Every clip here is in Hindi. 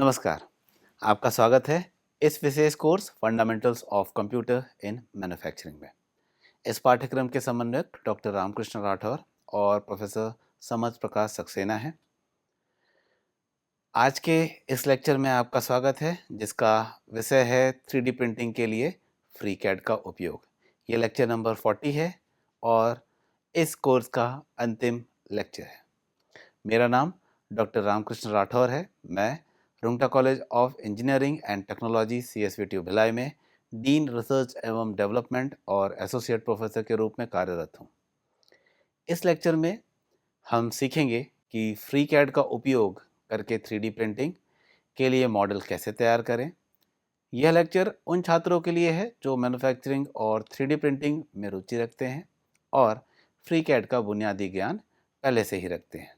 नमस्कार, आपका स्वागत है इस विशेष course fundamentals of computer in manufacturing में। इस पाठ्यक्रम के समन्वयक डॉक्टर रामकृष्ण राठौर और प्रोफेसर समझ प्रकाश सक्सेना हैं। आज के इस लेक्चर में आपका स्वागत है, जिसका विषय है 3D प्रिंटिंग के लिए फ्रीकैड का उपयोग। ये लेक्चर नंबर 40 है और इस कोर्स का अंतिम लेक्चर है। मेरा नाम डॉक्टर रामकृष्ण राठौर है। मैं Rungta college of engineering and technology CSVTU Bhilai में डीन रिसर्च एवं डेवलपमेंट और एसोसिएट प्रोफेसर के रूप में कार्यरत हूँ। इस लेक्चर में हम सीखेंगे कि फ्रीकैड का उपयोग करके 3D प्रिंटिंग के लिए मॉडल कैसे तैयार करें। यह लेक्चर उन छात्रों के लिए है जो मैन्युफैक्चरिंग और 3D प्रिंटिंग में रुचि रखते हैं और फ्रीकैड का बुनियादी ज्ञान पहले से ही रखते हैं,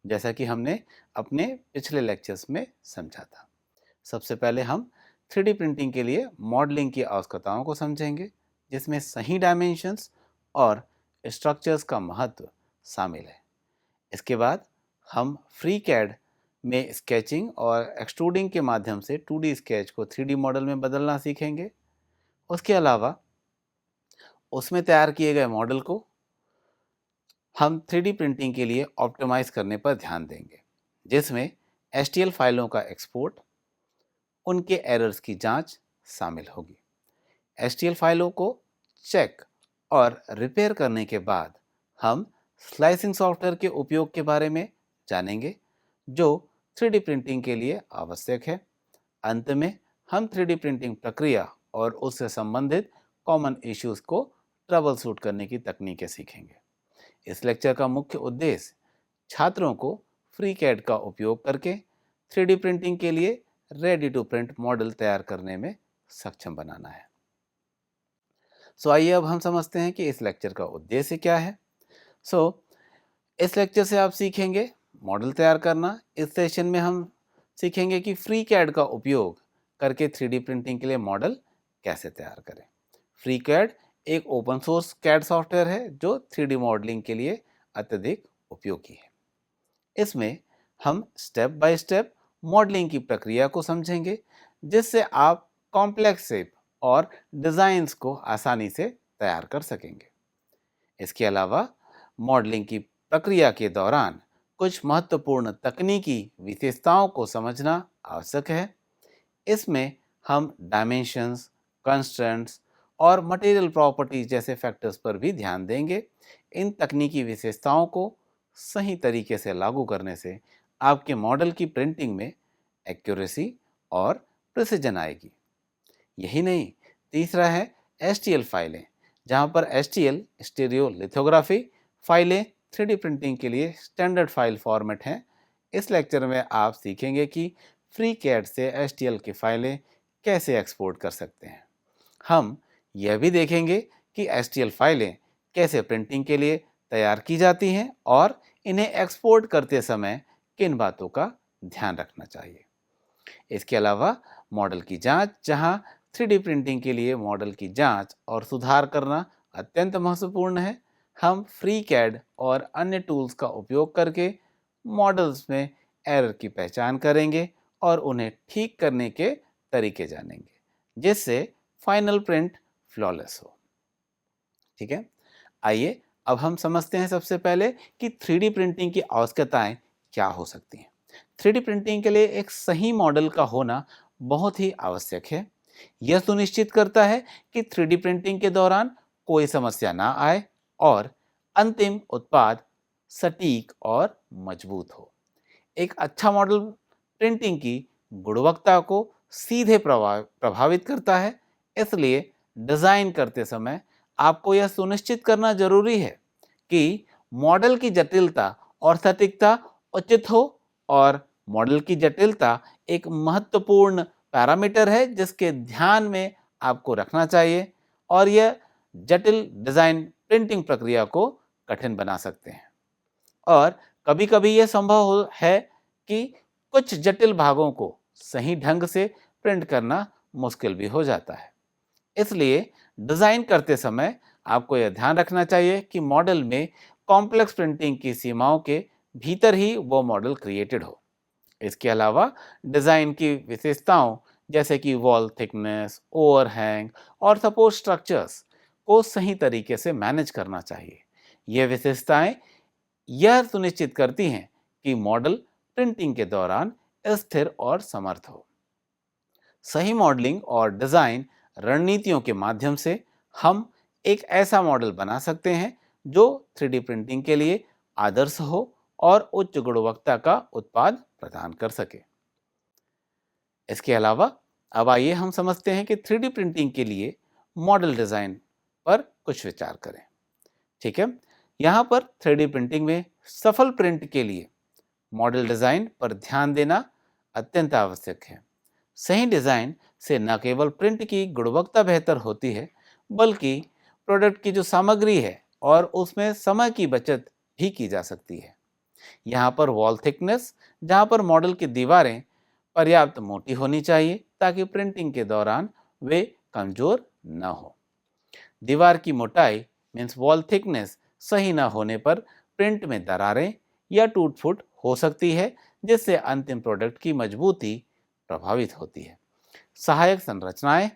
जैसा कि हमने अपने पिछले लेक्चर्स में समझा था। सबसे पहले हम 3D प्रिंटिंग के लिए मॉडलिंग की आवश्यकताओं को समझेंगे, जिसमें सही डायमेंशंस और स्ट्रक्चर्स का महत्व शामिल है। इसके बाद हम फ्रीकैड में स्केचिंग और एक्सट्रूडिंग के माध्यम से 2D स्केच को 3D मॉडल में बदलना सीखेंगे। उसके अलावा उसमें तैयार किए गए मॉडल को हम 3D प्रिंटिंग के लिए ऑप्टिमाइज करने पर ध्यान देंगे, जिसमें STL फाइलों का एक्सपोर्ट, उनके एरर्स की जांच शामिल होगी। STL फाइलों को चेक और रिपेयर करने के बाद हम स्लाइसिंग सॉफ्टवेयर के उपयोग के बारे में जानेंगे, जो 3D प्रिंटिंग के लिए आवश्यक है। अंत में हम 3D प्रिंटिंग प्रक्रिया और उससे संबंधित कॉमन इश्यूज को ट्रबल शूट करने की तकनीकें सीखेंगे। इस लेक्चर का मुख्य उद्देश्य छात्रों को फ्रीकैड का उपयोग करके 3D प्रिंटिंग के लिए रेडी टू प्रिंट मॉडल तैयार करने में सक्षम बनाना है। आइए अब हम समझते हैं कि इस लेक्चर का उद्देश्य क्या है। इस लेक्चर से आप सीखेंगे मॉडल तैयार करना। इस सेशन में हम सीखेंगे कि फ्रीकैड का उपयोग करके 3D प्रिंटिंग के लिए मॉडल कैसे तैयार करें। फ्रीकैड एक ओपन सोर्स कैड सॉफ्टवेयर है जो 3D मॉडलिंग के लिए अत्यधिक उपयोगी है। इसमें हम स्टेप बाय स्टेप मॉडलिंग की प्रक्रिया को समझेंगे, जिससे आप कॉम्प्लेक्स शेप और डिज़ाइंस को आसानी से तैयार कर सकेंगे। इसके अलावा मॉडलिंग की प्रक्रिया के दौरान कुछ महत्वपूर्ण तकनीकी विशेषताओं को समझना आवश्यक है। इसमें हम डायमेंशंस, कंस्ट्रेंट्स और मटेरियल प्रॉपर्टीज जैसे फैक्टर्स पर भी ध्यान देंगे। इन तकनीकी विशेषताओं को सही तरीके से लागू करने से आपके मॉडल की प्रिंटिंग में एक्यूरेसी और प्रिसिजन आएगी। यही नहीं, तीसरा है STL फाइलें, जहां पर STL स्टीरियो लिथोग्राफी फाइलें 3D प्रिंटिंग के लिए स्टैंडर्ड फाइल फॉर्मेट हैं। इस लेक्चर में आप सीखेंगे कि फ्रीकैड से STL की फाइलें कैसे एक्सपोर्ट कर सकते हैं। हम यह भी देखेंगे कि STL फाइलें कैसे प्रिंटिंग के लिए तैयार की जाती हैं और इन्हें एक्सपोर्ट करते समय किन बातों का ध्यान रखना चाहिए। इसके अलावा मॉडल की जांच, जहां 3D प्रिंटिंग के लिए मॉडल की जांच और सुधार करना अत्यंत महत्वपूर्ण है। हम फ्रीकैड और अन्य टूल्स का उपयोग करके मॉडल्स में एरर की पहचान करेंगे और उन्हें ठीक करने के तरीके जानेंगे, जिससे फाइनल प्रिंट फ्लॉलेस हो। ठीक है, आइए अब हम समझते हैं सबसे पहले कि 3D प्रिंटिंग की आवश्यकताएं क्या हो सकती हैं। 3D प्रिंटिंग के लिए एक सही मॉडल का होना बहुत ही आवश्यक है। यह सुनिश्चित करता है कि 3D प्रिंटिंग के दौरान कोई समस्या ना आए और अंतिम उत्पाद सटीक और मजबूत हो। एक अच्छा मॉडल प्रिंटिंग की गुणवत्ता को सीधे प्रभावित करता है। इसलिए डिज़ाइन करते समय आपको यह सुनिश्चित करना जरूरी है कि मॉडल की जटिलता और सटीकता उचित हो, और मॉडल की जटिलता एक महत्वपूर्ण पैरामीटर है जिसके ध्यान में आपको रखना चाहिए, और यह जटिल डिज़ाइन प्रिंटिंग प्रक्रिया को कठिन बना सकते हैं। और कभी-कभी यह संभव है कि कुछ जटिल भागों को सही ढंग से प्रिंट करना मुश्किल भी हो जाता है। इसलिए डिज़ाइन करते समय आपको यह ध्यान रखना चाहिए कि मॉडल में कॉम्प्लेक्स प्रिंटिंग की सीमाओं के भीतर ही वो मॉडल क्रिएटेड हो। इसके अलावा डिज़ाइन की विशेषताओं जैसे कि वॉल थिकनेस, ओवरहैंग और सपोर्ट स्ट्रक्चर्स को सही तरीके से मैनेज करना चाहिए। ये विशेषताएं यह सुनिश्चित करती हैं कि मॉडल प्रिंटिंग के दौरान स्थिर और समर्थ हो। सही मॉडलिंग और डिज़ाइन रणनीतियों के माध्यम से हम एक ऐसा मॉडल बना सकते हैं जो 3D प्रिंटिंग के लिए आदर्श हो और उच्च गुणवत्ता का उत्पाद प्रदान कर सके। इसके अलावा अब आइए हम समझते हैं कि 3D प्रिंटिंग के लिए मॉडल डिज़ाइन पर कुछ विचार करें। ठीक है, यहाँ पर 3D प्रिंटिंग में सफल प्रिंट के लिए मॉडल डिज़ाइन पर ध्यान देना अत्यंत आवश्यक है। सही डिज़ाइन से न केवल प्रिंट की गुणवत्ता बेहतर होती है, बल्कि प्रोडक्ट की जो सामग्री है और उसमें समय की बचत भी की जा सकती है। यहाँ पर वॉल थिकनेस, जहाँ पर मॉडल की दीवारें पर्याप्त मोटी होनी चाहिए ताकि प्रिंटिंग के दौरान वे कमज़ोर न हो। दीवार की मोटाई मीन्स वॉल थिकनेस सही न होने पर प्रिंट में दरारें या टूट फूट हो सकती है, जिससे अंतिम प्रोडक्ट की मजबूती प्रभावित होती है। सहायक संरचनाएं,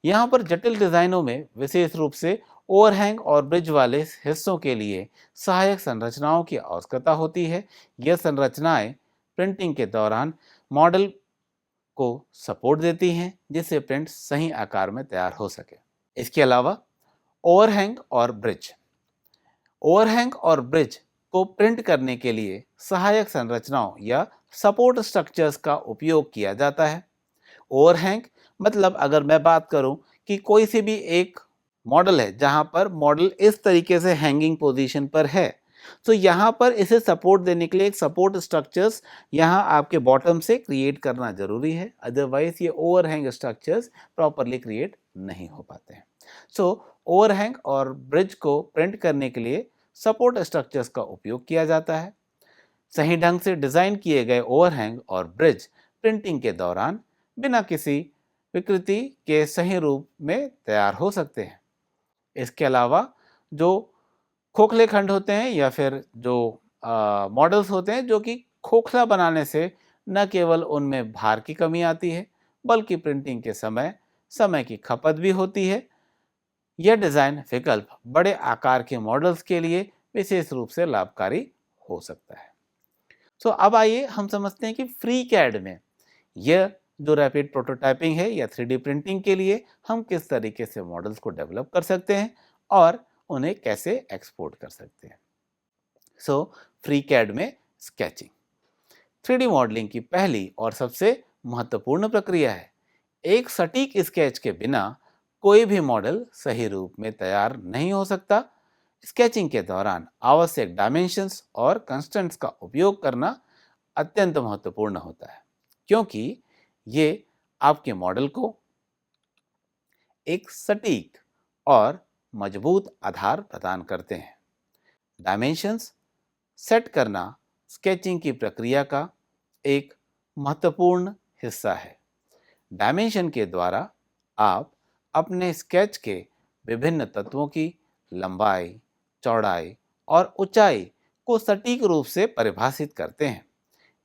यहाँ पर जटिल डिज़ाइनों में विशेष रूप से ओवरहैंग और ब्रिज वाले हिस्सों के लिए सहायक संरचनाओं की आवश्यकता होती है। यह संरचनाएं प्रिंटिंग के दौरान मॉडल को सपोर्ट देती हैं, जिससे प्रिंट सही आकार में तैयार हो सके। इसके अलावा ओवरहैंग और ब्रिज को प्रिंट करने के लिए सहायक संरचनाओं या सपोर्ट स्ट्रक्चर्स का उपयोग किया जाता है। ओवरहैंग मतलब अगर मैं बात करूं कि कोई सी भी एक मॉडल है जहां पर मॉडल इस तरीके से हैंगिंग पोजीशन पर है, तो यहाँ पर इसे सपोर्ट देने के लिए एक सपोर्ट स्ट्रक्चर्स यहाँ आपके बॉटम से क्रिएट करना जरूरी है, अदरवाइज ये ओवरहैंग स्ट्रक्चर्स प्रॉपरली क्रिएट नहीं हो पाते हैं। सो ओवरहैंग और ब्रिज को प्रिंट करने के लिए सपोर्ट स्ट्रक्चर्स का उपयोग किया जाता है। सही ढंग से डिज़ाइन किए गए ओवरहैंग और ब्रिज प्रिंटिंग के दौरान बिना किसी विकृति के सही रूप में तैयार हो सकते हैं। इसके अलावा जो खोखले खंड होते हैं या फिर जो मॉडल्स होते हैं जो कि खोखला बनाने से न केवल उनमें भार की कमी आती है, बल्कि प्रिंटिंग के समय की खपत भी होती है। यह डिज़ाइन विकल्प बड़े आकार के मॉडल्स के लिए विशेष रूप से लाभकारी हो सकता है। सो अब आइए हम समझते हैं कि फ्री कैड में यह जो रैपिड प्रोटोटाइपिंग है या 3D प्रिंटिंग के लिए हम किस तरीके से मॉडल्स को डेवलप कर सकते हैं और उन्हें कैसे एक्सपोर्ट कर सकते हैं। सो फ्री कैड में स्केचिंग 3D मॉडलिंग की पहली और सबसे महत्वपूर्ण प्रक्रिया है। एक सटीक स्केच के बिना कोई भी मॉडल सही रूप में तैयार नहीं हो सकता। स्केचिंग के दौरान आवश्यक डायमेंशंस और कंस्ट्रेंट्स का उपयोग करना अत्यंत महत्वपूर्ण होता है, क्योंकि ये आपके मॉडल को एक सटीक और मजबूत आधार प्रदान करते हैं। डायमेंशंस सेट करना स्केचिंग की प्रक्रिया का एक महत्वपूर्ण हिस्सा है। डायमेंशन के द्वारा आप अपने स्केच के विभिन्न तत्वों की लंबाई, चौड़ाई और ऊंचाई को सटीक रूप से परिभाषित करते हैं।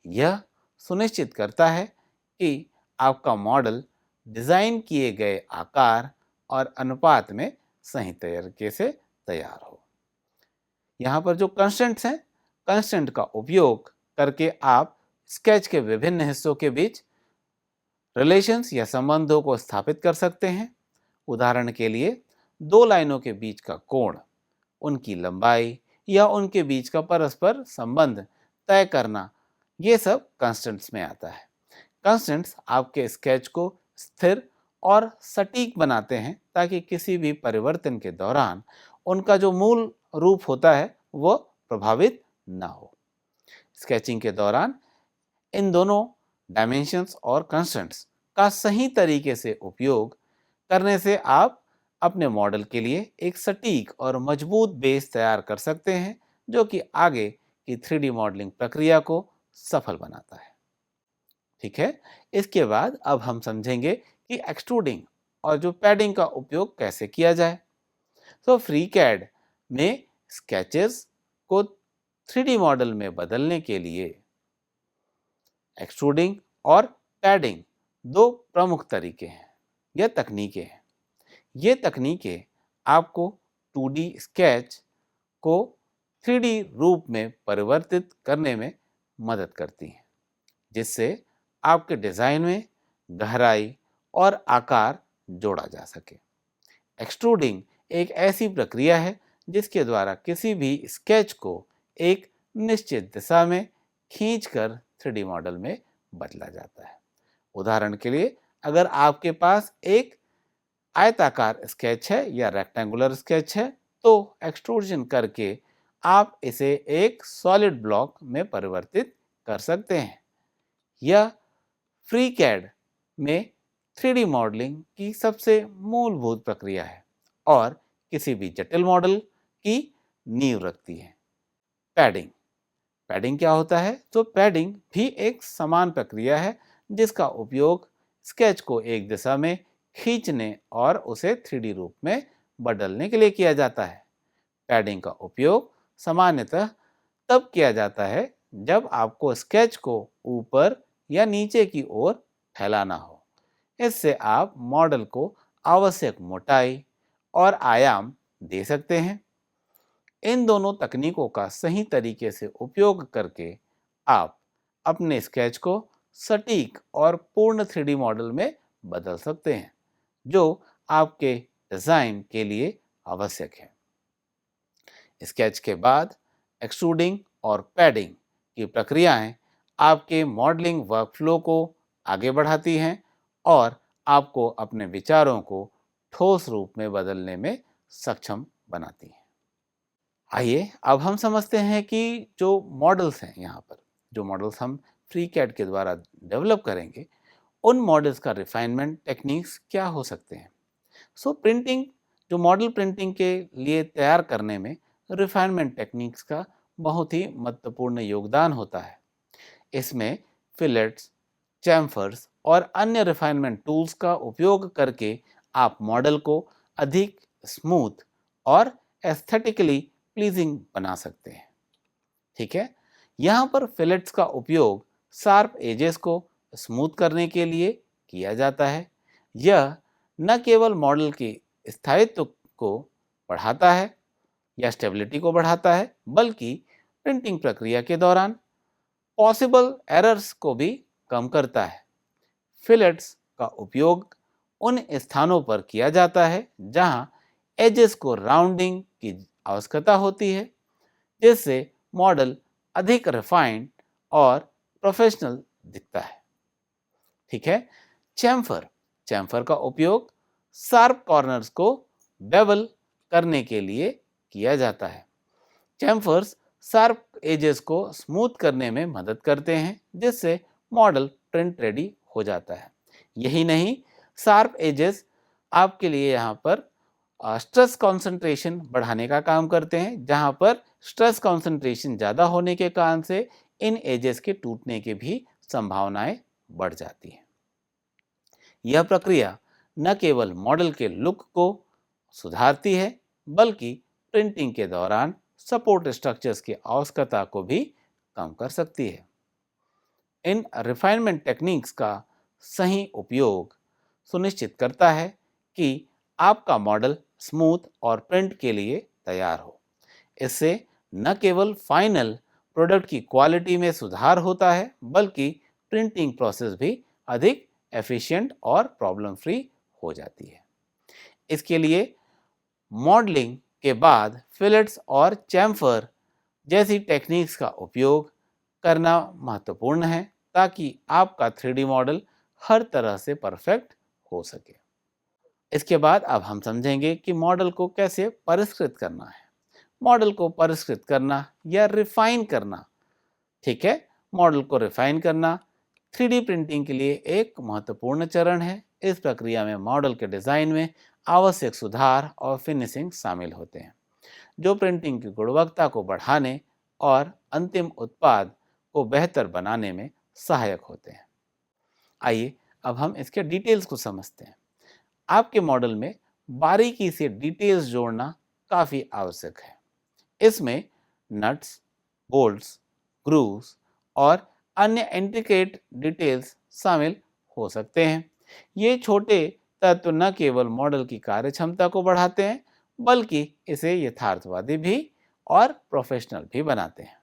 यह सुनिश्चित करता है कि आपका मॉडल डिज़ाइन किए गए आकार और अनुपात में सही तरीके से तैयार हो। यहाँ पर जो कंस्ट्रेंट्स हैं, कंस्ट्रेंट का उपयोग करके आप स्केच के विभिन्न हिस्सों के बीच रिलेशंस या संबंधों को स्थापित कर सकते हैं। उदाहरण के लिए दो लाइनों के बीच का कोण, उनकी लंबाई या उनके बीच का परस्पर संबंध तय करना, ये सब कंस्ट्रेंट्स में आता है। कंस्ट्रेंट्स आपके स्केच को स्थिर और सटीक बनाते हैं ताकि किसी भी परिवर्तन के दौरान उनका जो मूल रूप होता है वो प्रभावित ना हो। स्केचिंग के दौरान इन दोनों डायमेंशंस और कंस्ट्रेंट्स का सही तरीके से उपयोग करने से आप अपने मॉडल के लिए एक सटीक और मजबूत बेस तैयार कर सकते हैं, जो कि आगे की 3D मॉडलिंग प्रक्रिया को सफल बनाता है। ठीक है, इसके बाद अब हम समझेंगे कि एक्सट्रूडिंग और जो पैडिंग का उपयोग कैसे किया जाए। तो फ्री कैड में स्केचेस को 3D मॉडल में बदलने के लिए एक्सट्रूडिंग और पैडिंग दो प्रमुख तरीके हैं या तकनीकें हैं। ये तकनीकें आपको 2D स्केच को 3D रूप में परिवर्तित करने में मदद करती हैं, जिससे आपके डिज़ाइन में गहराई और आकार जोड़ा जा सके। एक्सट्रूडिंग एक ऐसी प्रक्रिया है जिसके द्वारा किसी भी स्केच को एक निश्चित दिशा में खींचकर 3D मॉडल में बदला जाता है। उदाहरण के लिए, अगर आपके पास एक आयताकार स्केच है या रेक्टेंगुलर स्केच है, तो एक्सट्रूजन करके आप इसे एक सॉलिड ब्लॉक में परिवर्तित कर सकते हैं। यह फ्रीकैड में 3D मॉडलिंग की सबसे मूलभूत प्रक्रिया है और किसी भी जटिल मॉडल की नींव रखती है। पैडिंग पैडिंग क्या होता है? तो पैडिंग भी एक समान प्रक्रिया है जिसका उपयोग स्केच को एक दिशा में खींचने और उसे 3D रूप में बदलने के लिए किया जाता है। पैडिंग का उपयोग सामान्यतः तब किया जाता है जब आपको स्केच को ऊपर या नीचे की ओर फैलाना हो। इससे आप मॉडल को आवश्यक मोटाई और आयाम दे सकते हैं। इन दोनों तकनीकों का सही तरीके से उपयोग करके आप अपने स्केच को सटीक और पूर्ण 3D मॉडल में बदल सकते हैं, जो आपके डिज़ाइन के लिए आवश्यक है। स्केच के बाद एक्सट्रूडिंग और पैडिंग की प्रक्रियाएं आपके मॉडलिंग वर्कफ्लो को आगे बढ़ाती हैं और आपको अपने विचारों को ठोस रूप में बदलने में सक्षम बनाती हैं। आइए अब हम समझते हैं कि जो मॉडल्स हैं, यहाँ पर जो मॉडल्स हम फ्रीकैड के द्वारा डेवलप करेंगे, उन मॉडल्स का रिफाइनमेंट टेक्निक्स क्या हो सकते हैं। प्रिंटिंग, जो मॉडल प्रिंटिंग के लिए तैयार करने में रिफाइनमेंट टेक्निक्स का बहुत ही महत्वपूर्ण योगदान होता है। इसमें फिलेट्स, चैम्फर्स और अन्य रिफाइनमेंट टूल्स का उपयोग करके आप मॉडल को अधिक स्मूथ और एस्थेटिकली प्लीजिंग बना सकते हैं। ठीक है, यहाँ पर फिलेट्स का उपयोग शार्प एजेस को स्मूथ करने के लिए किया जाता है। यह न केवल मॉडल के स्थायित्व को बढ़ाता है या स्टेबिलिटी को बढ़ाता है, बल्कि प्रिंटिंग प्रक्रिया के दौरान पॉसिबल एरर्स को भी कम करता है। फिलेट्स का उपयोग उन स्थानों पर किया जाता है जहां एजेस को राउंडिंग की आवश्यकता होती है, जिससे मॉडल अधिक रिफाइंड और प्रोफेशनल दिखता है। ठीक है, चैम्फर का उपयोग शार्प कॉर्नर्स को बेवल करने के लिए किया जाता है। चैम्फर्स शार्प एजेस को स्मूथ करने में मदद करते हैं, जिससे मॉडल प्रिंट रेडी हो जाता है। यही नहीं, शार्प एजेस आपके लिए यहाँ पर स्ट्रेस कॉन्सेंट्रेशन बढ़ाने का काम करते हैं, जहाँ पर स्ट्रेस कॉन्सेंट्रेशन ज़्यादा होने के कारण से इन एजेस के टूटने की भी संभावनाएं बढ़ जाती हैं। यह प्रक्रिया न केवल मॉडल के लुक को सुधारती है, बल्कि प्रिंटिंग के दौरान सपोर्ट स्ट्रक्चर्स की आवश्यकता को भी कम कर सकती है। इन रिफाइनमेंट टेक्निक्स का सही उपयोग सुनिश्चित करता है कि आपका मॉडल स्मूथ और प्रिंट के लिए तैयार हो। इससे न केवल फाइनल प्रोडक्ट की क्वालिटी में सुधार होता है, बल्कि प्रिंटिंग प्रोसेस भी अधिक एफिशिएंट और प्रॉब्लम फ्री हो जाती है। इसके लिए मॉडलिंग के बाद फिलेट्स और चैम्फर जैसी टेक्निक्स का उपयोग करना महत्वपूर्ण है, ताकि आपका 3D मॉडल हर तरह से परफेक्ट हो सके। इसके बाद अब हम समझेंगे कि मॉडल को कैसे परिष्कृत करना है। मॉडल को परिष्कृत करना या रिफाइन करना, ठीक है, मॉडल को रिफाइन करना 3D प्रिंटिंग के लिए एक महत्वपूर्ण चरण है। इस प्रक्रिया में मॉडल के डिज़ाइन में आवश्यक सुधार और फिनिशिंग शामिल होते हैं, जो प्रिंटिंग की गुणवत्ता को बढ़ाने और अंतिम उत्पाद को बेहतर बनाने में सहायक होते हैं। आइए अब हम इसके डिटेल्स को समझते हैं। आपके मॉडल में बारीकी से डिटेल्स जोड़ना काफ़ी आवश्यक है। इसमें नट्स, बोल्ट्स, ग्रूव्स और अन्य इंट्रिकेट डिटेल्स शामिल हो सकते हैं। ये छोटे तत्व न केवल मॉडल की कार्यक्षमता को बढ़ाते हैं बल्कि इसे यथार्थवादी भी और प्रोफेशनल भी बनाते हैं।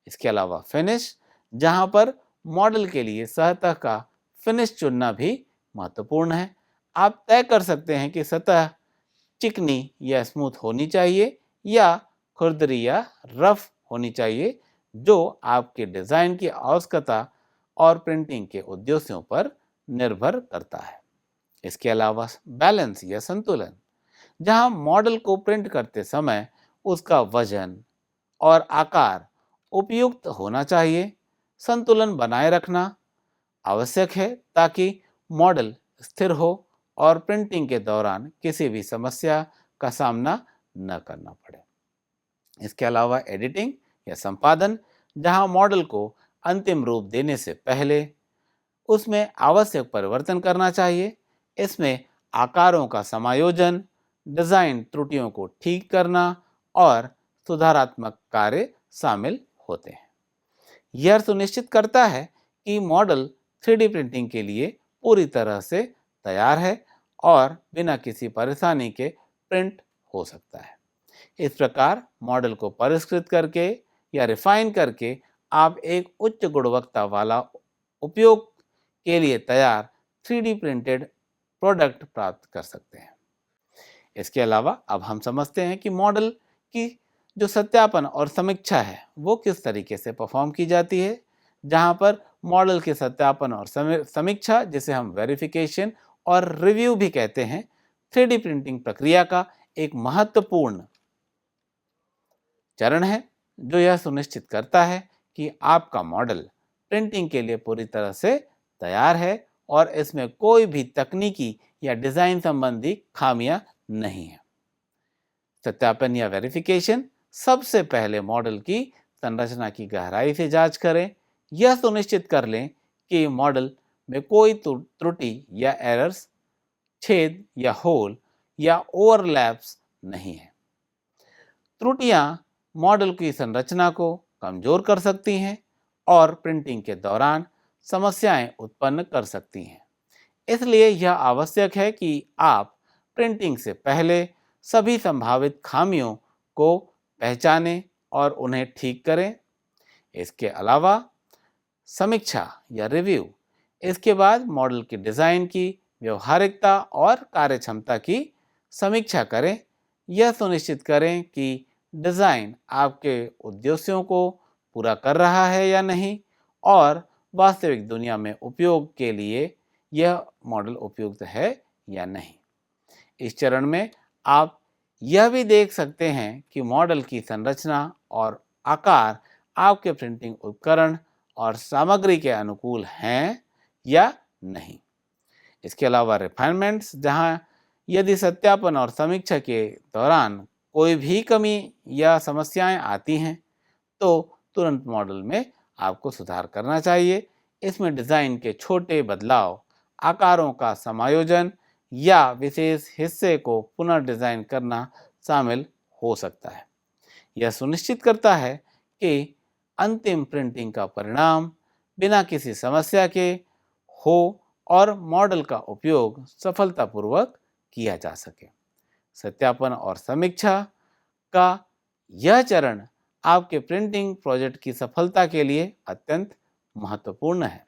इसके अलावा फिनिश, जहां पर मॉडल के लिए सतह का फिनिश चुनना भी महत्वपूर्ण है। आप तय कर सकते हैं कि सतह चिकनी या स्मूथ होनी चाहिए या खुरदरी या रफ होनी चाहिए, जो आपके डिज़ाइन की आवश्यकता और प्रिंटिंग के उद्देश्यों पर निर्भर करता है। इसके अलावा बैलेंस या संतुलन, जहां मॉडल को प्रिंट करते समय उसका वजन और आकार उपयुक्त होना चाहिए। संतुलन बनाए रखना आवश्यक है ताकि मॉडल स्थिर हो और प्रिंटिंग के दौरान किसी भी समस्या का सामना न करना पड़े। इसके अलावा एडिटिंग या संपादन, जहां मॉडल को अंतिम रूप देने से पहले उसमें आवश्यक परिवर्तन करना चाहिए। इसमें आकारों का समायोजन, डिज़ाइन त्रुटियों को ठीक करना और सुधारात्मक कार्य शामिल होते हैं। यह सुनिश्चित करता है कि मॉडल 3D प्रिंटिंग के लिए पूरी तरह से तैयार है और बिना किसी परेशानी के प्रिंट हो सकता है। इस प्रकार मॉडल को परिष्कृत करके या रिफाइन करके आप एक उच्च गुणवत्ता वाला उपयोग के लिए तैयार 3D प्रिंटेड प्रोडक्ट प्राप्त कर सकते हैं। इसके अलावा अब हम समझते हैं कि मॉडल की जो सत्यापन और समीक्षा है वो किस तरीके से परफॉर्म की जाती है, जहां पर मॉडल के सत्यापन और समीक्षा, जिसे हम वेरिफिकेशन और रिव्यू भी कहते हैं, 3D प्रिंटिंग प्रक्रिया का एक महत्वपूर्ण चरण है जो यह सुनिश्चित करता है कि आपका मॉडल प्रिंटिंग के लिए पूरी तरह से तैयार है और इसमें कोई भी तकनीकी या डिज़ाइन संबंधी खामियां नहीं है। सत्यापन या वेरिफिकेशन, सबसे पहले मॉडल की संरचना की गहराई से जांच करें। यह सुनिश्चित कर लें कि मॉडल में कोई त्रुटि या एरर्स, छेद या होल या ओवरलैप्स नहीं है। त्रुटियां मॉडल की संरचना को कमजोर कर सकती हैं और प्रिंटिंग के दौरान समस्याएं उत्पन्न कर सकती हैं। इसलिए यह आवश्यक है कि आप प्रिंटिंग से पहले सभी संभावित खामियों को पहचानें और उन्हें ठीक करें। इसके अलावा समीक्षा या रिव्यू, इसके बाद मॉडल के डिज़ाइन की व्यवहारिकता और कार्यक्षमता की समीक्षा करें। यह सुनिश्चित करें कि डिज़ाइन आपके उद्देश्यों को पूरा कर रहा है या नहीं और वास्तविक दुनिया में उपयोग के लिए यह मॉडल उपयुक्त है या नहीं। इस चरण में आप यह भी देख सकते हैं कि मॉडल की संरचना और आकार आपके प्रिंटिंग उपकरण और सामग्री के अनुकूल हैं या नहीं। इसके अलावा रिफाइनमेंट्स, जहां यदि सत्यापन और समीक्षा के दौरान कोई भी कमी या समस्याएं आती हैं तो तुरंत मॉडल में आपको सुधार करना चाहिए। इसमें डिज़ाइन के छोटे बदलाव, आकारों का समायोजन या विशेष हिस्से को पुनर्डिज़ाइन करना शामिल हो सकता है। यह सुनिश्चित करता है कि अंतिम प्रिंटिंग का परिणाम बिना किसी समस्या के हो और मॉडल का उपयोग सफलतापूर्वक किया जा सके। सत्यापन और समीक्षा का यह चरण आपके प्रिंटिंग प्रोजेक्ट की सफलता के लिए अत्यंत महत्वपूर्ण है।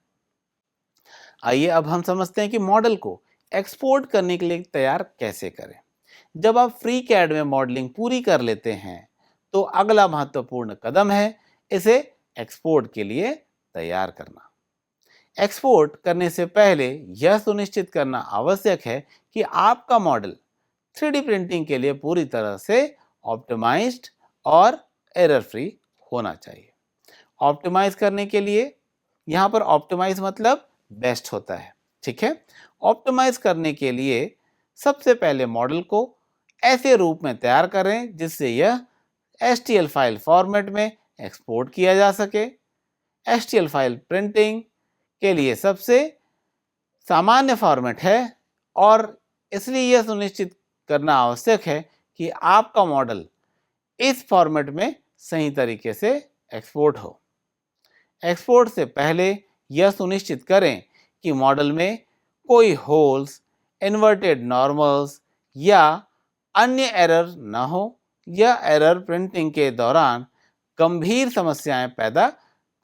आइए अब हम समझते हैं कि मॉडल को एक्सपोर्ट करने के लिए तैयार कैसे करें। जब आप FreeCAD में मॉडलिंग पूरी कर लेते हैं तो अगला महत्वपूर्ण कदम है इसे एक्सपोर्ट के लिए तैयार करना। एक्सपोर्ट करने से पहले यह सुनिश्चित करना आवश्यक है कि आपका मॉडल 3D प्रिंटिंग के लिए पूरी तरह से ऑप्टिमाइज्ड और एरर फ्री होना चाहिए। ऑप्टिमाइज करने के लिए यहाँ पर ऑप्टिमाइज मतलब बेस्ट होता है, ठीक है। ऑप्टिमाइज करने के लिए सबसे पहले मॉडल को ऐसे रूप में तैयार करें जिससे यह STL फाइल फॉर्मेट में एक्सपोर्ट किया जा सके। STL फाइल प्रिंटिंग के लिए सबसे सामान्य फॉर्मेट है और इसलिए यह सुनिश्चित करना आवश्यक है कि आपका मॉडल इस फॉर्मेट में सही तरीके से एक्सपोर्ट हो। एक्सपोर्ट से पहले यह सुनिश्चित करें कि मॉडल में कोई होल्स, इन्वर्टेड नॉर्मल्स या अन्य एरर न हो। यह एरर प्रिंटिंग के दौरान गंभीर समस्याएं पैदा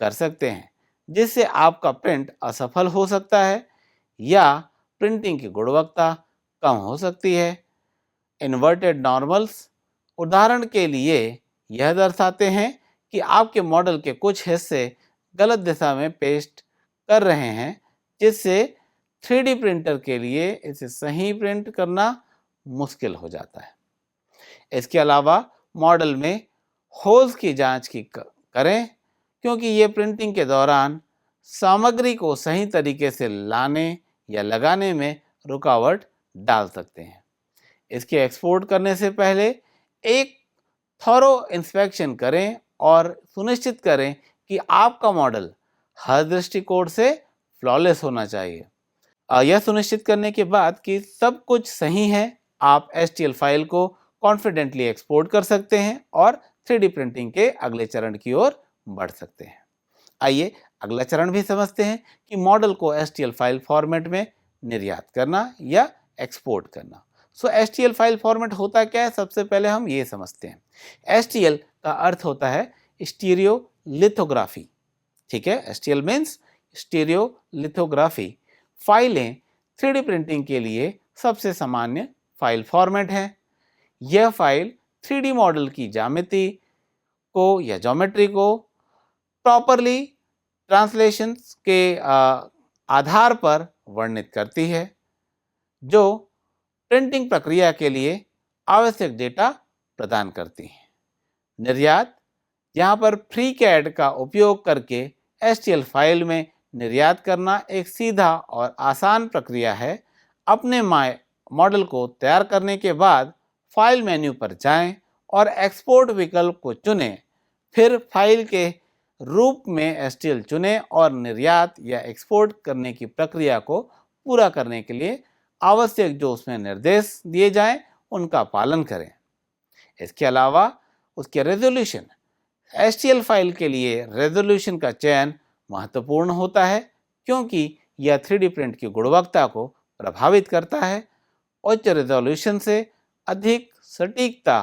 कर सकते हैं, जिससे आपका प्रिंट असफल हो सकता है या प्रिंटिंग की गुणवत्ता कम हो सकती है। इन्वर्टेड नॉर्मल्स उदाहरण के लिए यह दर्शाते हैं कि आपके मॉडल के कुछ हिस्से गलत दिशा में पेस्ट कर रहे हैं, जिससे 3D प्रिंटर के लिए इसे सही प्रिंट करना मुश्किल हो जाता है। इसके अलावा मॉडल में होल्स की जांच करें, क्योंकि ये प्रिंटिंग के दौरान सामग्री को सही तरीके से लाने या लगाने में रुकावट डाल सकते हैं। इसके एक्सपोर्ट करने से पहले एक थॉरो इंस्पेक्शन करें और सुनिश्चित करें कि आपका मॉडल हर दृष्टिकोण से फ्लॉलेस होना चाहिए। यह सुनिश्चित करने के बाद कि सब कुछ सही है, आप STL फाइल को कॉन्फिडेंटली एक्सपोर्ट कर सकते हैं और 3D प्रिंटिंग के अगले चरण की ओर बढ़ सकते हैं। आइए अगला चरण भी समझते हैं कि मॉडल को STL फाइल फॉर्मेट में निर्यात करना या एक्सपोर्ट करना। STL फाइल फॉर्मेट होता क्या है, सबसे पहले हम ये समझते हैं। STL का अर्थ होता है स्टीरियो लिथोग्राफी। ठीक है, STL मीन्स स्टीरियो लिथोग्राफी। फाइलें 3D प्रिंटिंग के लिए सबसे सामान्य फाइल फॉर्मेट है। यह फाइल 3D मॉडल की ज्यामिति को या ज्योमेट्री को प्रॉपरली ट्रांसलेशन के आधार पर वर्णित करती है, जो प्रिंटिंग प्रक्रिया के लिए आवश्यक डेटा प्रदान करती है। निर्यात, यहाँ पर FreeCAD का उपयोग करके STL फाइल में निर्यात करना एक सीधा और आसान प्रक्रिया है। अपने मॉडल को तैयार करने के बाद फाइल मेन्यू पर जाएं और एक्सपोर्ट विकल्प को चुनें। फिर फाइल के रूप में STL चुनें और निर्यात या एक्सपोर्ट करने की प्रक्रिया को पूरा करने के लिए आवश्यक जो उसमें निर्देश दिए जाएं उनका पालन करें। इसके अलावा उसके रेजोल्यूशन, STL फाइल के लिए रेजोल्यूशन का चयन महत्वपूर्ण होता है, क्योंकि यह 3D प्रिंट की गुणवत्ता को प्रभावित करता है। उच्च रेजोल्यूशन से अधिक सटीकता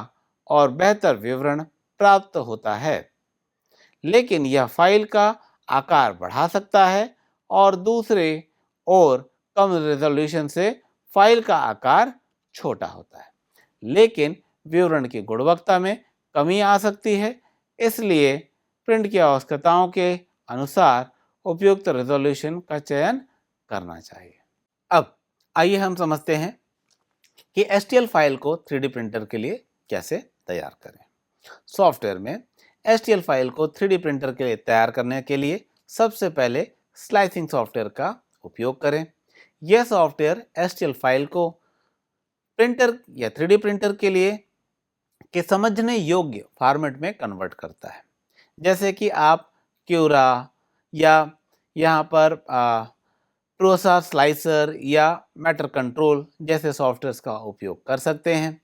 और बेहतर विवरण प्राप्त होता है, लेकिन यह फाइल का आकार बढ़ा सकता है और दूसरे और कम रेजोल्यूशन से फाइल का आकार छोटा होता है, लेकिन विवरण की गुणवत्ता में कमी आ सकती है। इसलिए प्रिंट की आवश्यकताओं के अनुसार उपयुक्त रेजोल्यूशन का चयन करना चाहिए। अब आइए हम समझते हैं कि STL फाइल को 3D प्रिंटर के लिए कैसे तैयार करें। सॉफ्टवेयर में STL फाइल को 3D प्रिंटर के लिए तैयार करने के लिए सबसे पहले स्लाइसिंग सॉफ्टवेयर का उपयोग करें। यह सॉफ्टवेयर STL फाइल को प्रिंटर या 3D प्रिंटर के लिए के समझने योग्य फॉर्मेट में कन्वर्ट करता है, जैसे कि आप क्यूरा या यहाँ पर प्रोसा स्लाइसर या मैटर कंट्रोल जैसे सॉफ्टवेयर्स का उपयोग कर सकते हैं।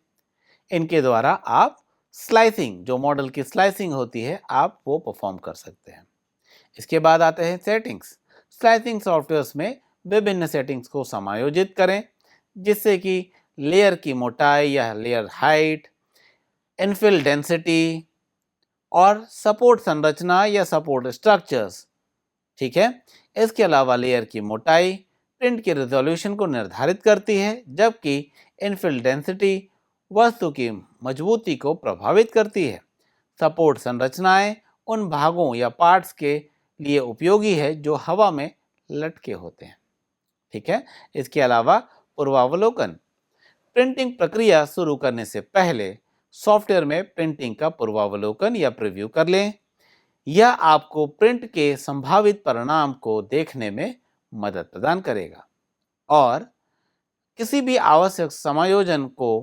इनके द्वारा आप स्लाइसिंग, जो मॉडल की स्लाइसिंग होती है, आप वो परफॉर्म कर सकते हैं। इसके बाद आते हैं सेटिंग्स। स्लाइसिंग सॉफ्टवेयर्स में विभिन्न सेटिंग्स को समायोजित करें, जिससे कि लेयर की मोटाई या लेयर हाइट, इनफिल डेंसिटी और सपोर्ट संरचना या सपोर्ट स्ट्रक्चर्स। ठीक है, इसके अलावा लेयर की मोटाई प्रिंट के रेजोल्यूशन को निर्धारित करती है, जबकि इनफिल डेंसिटी वस्तु की मजबूती को प्रभावित करती है। सपोर्ट संरचनाएं उन भागों या पार्ट्स के लिए उपयोगी है जो हवा में लटके होते हैं। ठीक है, इसके अलावा पूर्वावलोकन। प्रिंटिंग प्रक्रिया शुरू करने से पहले सॉफ्टवेयर में प्रिंटिंग का पूर्वावलोकन या प्रीव्यू कर लें। यह आपको प्रिंट के संभावित परिणाम को देखने में मदद प्रदान करेगा और किसी भी आवश्यक समायोजन को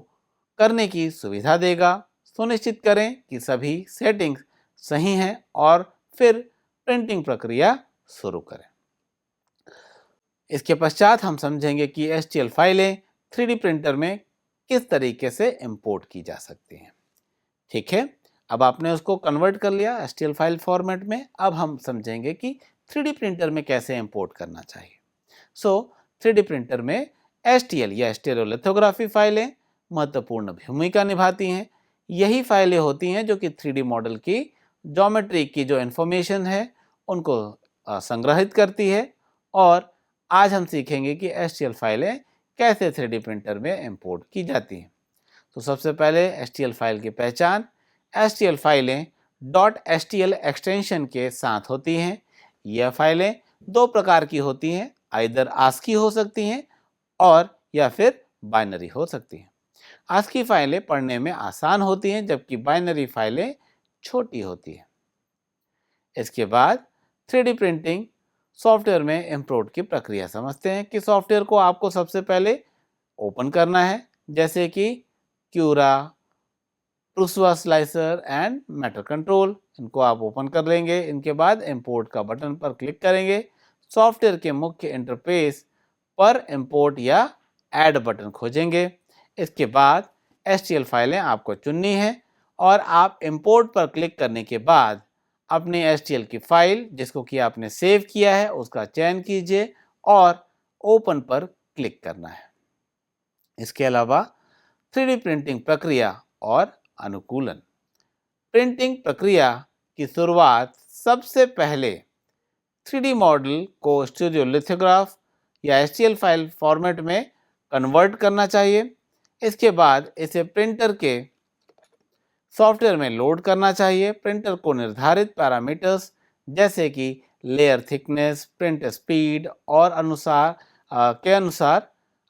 करने की सुविधा देगा। सुनिश्चित करें कि सभी सेटिंग्स सही हैं और फिर प्रिंटिंग प्रक्रिया शुरू करें। इसके पश्चात हम समझेंगे कि STL फाइलें 3D प्रिंटर में किस तरीके से इंपोर्ट की जा सकती हैं। ठीक है, अब आपने उसको कन्वर्ट कर लिया STL फाइल फॉर्मेट में। अब हम समझेंगे कि 3D प्रिंटर में कैसे इंपोर्ट करना चाहिए। सो 3D प्रिंटर में STL या स्टेरियोलिथोग्राफी फाइलें महत्वपूर्ण भूमिका निभाती हैं। यही फाइलें होती हैं जो कि 3D मॉडल की ज्योमेट्री की जो इन्फॉर्मेशन है उनको संग्रहित करती है। और आज हम सीखेंगे कि STL फाइलें कैसे 3D प्रिंटर में इंपोर्ट की जाती हैं। तो सबसे पहले STL फाइल की पहचान। STL फाइलें .stl एक्सटेंशन के साथ होती हैं। यह फाइलें दो प्रकार की होती हैं, आइदर ASCII हो सकती हैं और या फिर बाइनरी हो सकती हैं। ASCII फाइलें पढ़ने में आसान होती हैं जबकि बाइनरी फाइलें छोटी होती हैं। इसके बाद 3D प्रिंटिंग सॉफ्टवेयर में इंपोर्ट की प्रक्रिया समझते हैं कि सॉफ्टवेयर को आपको सबसे पहले ओपन करना है, जैसे कि क्यूरा, प्रूसवा स्लाइसर एंड मैटर कंट्रोल। इनको आप ओपन कर लेंगे। इनके बाद इंपोर्ट का बटन पर क्लिक करेंगे। सॉफ्टवेयर के मुख्य इंटरफेस पर इंपोर्ट या ऐड बटन खोजेंगे। इसके बाद STL फाइलें आपको चुननी है और आप इंपोर्ट पर क्लिक करने के बाद अपने STL की फाइल जिसको कि आपने सेव किया है उसका चयन कीजिए और ओपन पर क्लिक करना है। इसके अलावा 3D प्रिंटिंग प्रक्रिया और अनुकूलन। प्रिंटिंग प्रक्रिया की शुरुआत सबसे पहले 3D मॉडल को स्टीरियोलिथोग्राफ या STL फाइल फॉर्मेट में कन्वर्ट करना चाहिए। इसके बाद इसे प्रिंटर के सॉफ्टवेयर में लोड करना चाहिए। प्रिंटर को निर्धारित पैरामीटर्स जैसे कि लेयर थिकनेस, प्रिंट स्पीड और अनुसार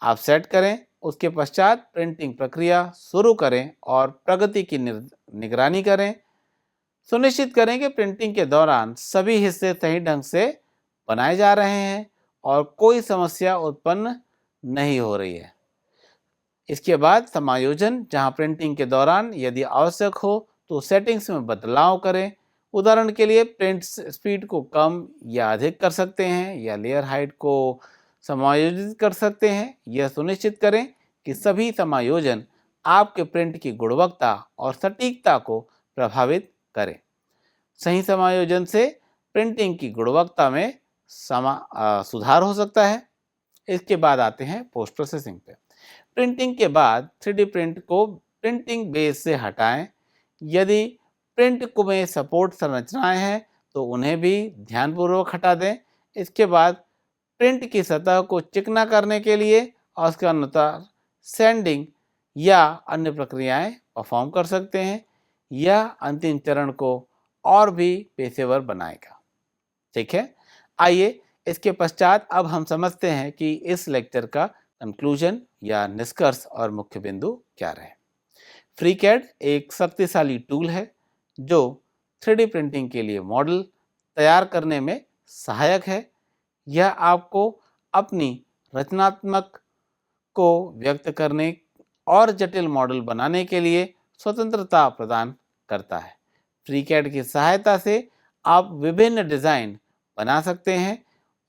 आप सेट करें। उसके पश्चात प्रिंटिंग प्रक्रिया शुरू करें और प्रगति की निगरानी करें। सुनिश्चित करें कि प्रिंटिंग के दौरान सभी हिस्से सही ढंग से बनाए जा रहे हैं और कोई समस्या उत्पन्न नहीं हो रही है। इसके बाद समायोजन, जहां प्रिंटिंग के दौरान यदि आवश्यक हो तो सेटिंग्स में बदलाव करें। उदाहरण के लिए प्रिंट स्पीड को कम या अधिक कर सकते हैं या लेयर हाइट को समायोजित कर सकते हैं। यह सुनिश्चित करें कि सभी समायोजन आपके प्रिंट की गुणवत्ता और सटीकता को प्रभावित करें। सही समायोजन से प्रिंटिंग की गुणवत्ता में सुधार हो सकता है। इसके बाद आते हैं पोस्ट प्रोसेसिंग पे। प्रिंटिंग के बाद 3D प्रिंट को प्रिंटिंग बेस से हटाएं। यदि प्रिंट में सपोर्ट संरचनाएं हैं तो उन्हें भी ध्यानपूर्वक हटा दें। इसके बाद प्रिंट की सतह को चिकना करने के लिए और उसके अनुसार सैंडिंग या अन्य प्रक्रियाएं परफॉर्म कर सकते हैं। यह अंतिम चरण को और भी पेशेवर बनाएगा। ठीक है, आइए इसके पश्चात अब हम समझते हैं कि इस लेक्चर का कंक्लूजन या निष्कर्ष और मुख्य बिंदु क्या रहे। फ्रीकैड एक शक्तिशाली टूल है जो 3D प्रिंटिंग के लिए मॉडल तैयार करने में सहायक है। यह आपको अपनी रचनात्मक को व्यक्त करने और जटिल मॉडल बनाने के लिए स्वतंत्रता प्रदान करता है। फ्रीकैड की सहायता से आप विभिन्न डिज़ाइन बना सकते हैं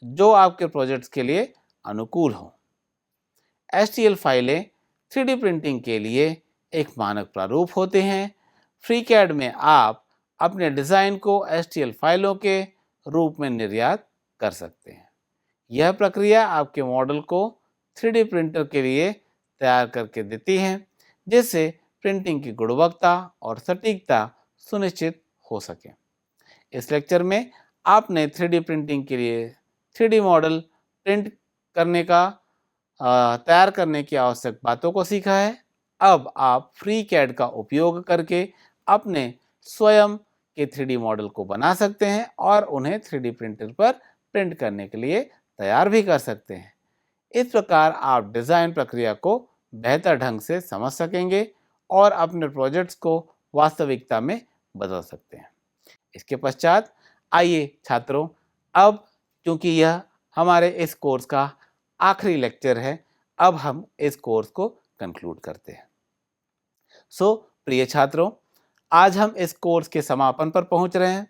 जो आपके प्रोजेक्ट्स के लिए अनुकूल हों। STL फाइलें 3D प्रिंटिंग के लिए एक मानक प्रारूप होते हैं। फ्रीकैड में आप अपने डिज़ाइन को STL फाइलों के रूप में निर्यात कर सकते हैं। यह प्रक्रिया आपके मॉडल को 3D प्रिंटर के लिए तैयार करके देती है जिससे प्रिंटिंग की गुणवत्ता और सटीकता सुनिश्चित हो सके। इस लेक्चर में आपने 3D प्रिंटिंग के लिए 3D मॉडल प्रिंट करने का तैयार करने की आवश्यक बातों को सीखा है। अब आप फ्रीकैड का उपयोग करके अपने स्वयं के 3D मॉडल को बना सकते हैं और उन्हें 3D प्रिंटर पर प्रिंट करने के लिए तैयार भी कर सकते हैं। इस प्रकार आप डिज़ाइन प्रक्रिया को बेहतर ढंग से समझ सकेंगे और अपने प्रोजेक्ट्स को वास्तविकता में बदल सकते हैं। इसके पश्चात आइए छात्रों, अब क्योंकि यह हमारे इस कोर्स का आखिरी लेक्चर है, अब हम इस कोर्स को कंक्लूड करते हैं। प्रिय छात्रों, आज हम इस कोर्स के समापन पर पहुंच रहे हैं।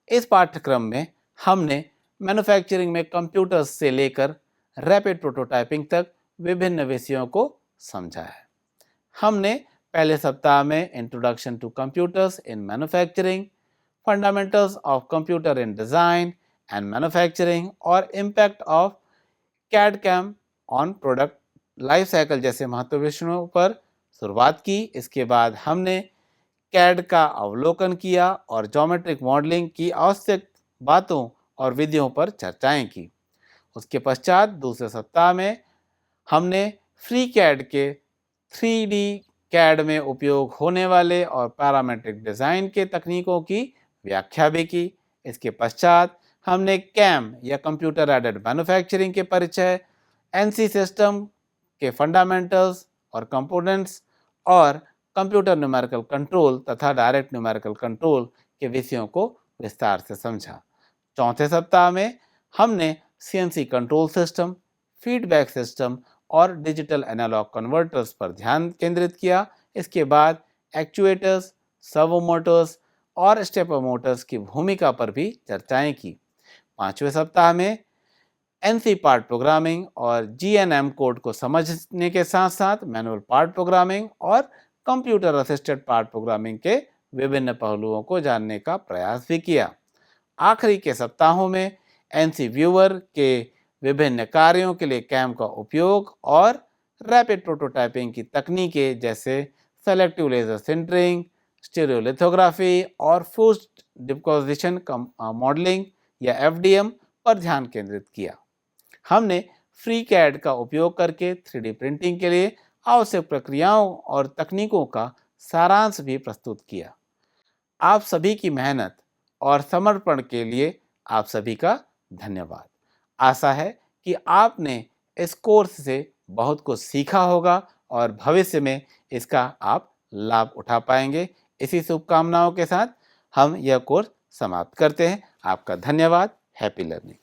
इस पाठ्यक्रम में हमने मैन्युफैक्चरिंग में कंप्यूटर्स से लेकर रैपिड प्रोटोटाइपिंग तक विभिन्न विषयों को समझा है। हमने पहले सप्ताह में introduction to computers in manufacturing, fundamentals of computer in design and manufacturing और impact of CAD CAM on product life cycle जैसे महत्वपूर्ण विषयों पर शुरुआत की। इसके बाद हमने कैड का अवलोकन किया और ज्योमेट्रिक मॉडलिंग की आवश्यक बातों और विधियों पर चर्चाएं की। उसके पश्चात दूसरे सप्ताह में हमने फ्री कैड के 3D कैड में उपयोग होने वाले और पैरामेट्रिक डिज़ाइन के तकनीकों की व्याख्या भी की। इसके पश्चात हमने कैम या कंप्यूटर एडेड मैन्युफैक्चरिंग के परिचय, एनसी सिस्टम के फंडामेंटल्स और कंपोनेंट्स और कंप्यूटर न्यूमेरिकल कंट्रोल तथा डायरेक्ट न्यूमेरिकल कंट्रोल के विषयों को विस्तार से समझा। चौथे सप्ताह में हमने CNC control system, feedback system और डिजिटल एनालॉग कन्वर्टर्स पर ध्यान केंद्रित किया। इसके बाद एक्चुएटर्स, सर्वो मोटर्स और स्टेपर मोटर्स की भूमिका पर भी चर्चाएं की। पांचवें सप्ताह में एनसी पार्ट प्रोग्रामिंग और जीएनएम कोड को समझने के साथ साथ मैनुअल पार्ट प्रोग्रामिंग और कंप्यूटर असिस्टेड पार्ट प्रोग्रामिंग के विभिन्न पहलुओं को जानने का प्रयास भी किया। आखिरी के सप्ताहों में एनसी व्यूअर के विभिन्न कार्यों के लिए कैम का उपयोग और रैपिड प्रोटोटाइपिंग की तकनीकें जैसे सेलेक्टिव लेजर सिंटरिंग, स्टीरियोलिथोग्राफी और फोर्स्ड डिपोजिशन मॉडलिंग या एफडीएम पर ध्यान केंद्रित किया। हमने फ्री कैड का उपयोग करके 3D प्रिंटिंग के लिए आवश्यक प्रक्रियाओं और तकनीकों का सारांश भी प्रस्तुत किया। आप सभी की मेहनत और समर्पण के लिए आप सभी का धन्यवाद। आशा है कि आपने इस कोर्स से बहुत कुछ सीखा होगा और भविष्य में इसका आप लाभ उठा पाएंगे। इसी शुभकामनाओं के साथ हम यह कोर्स समाप्त करते हैं। आपका धन्यवाद। Happy learning.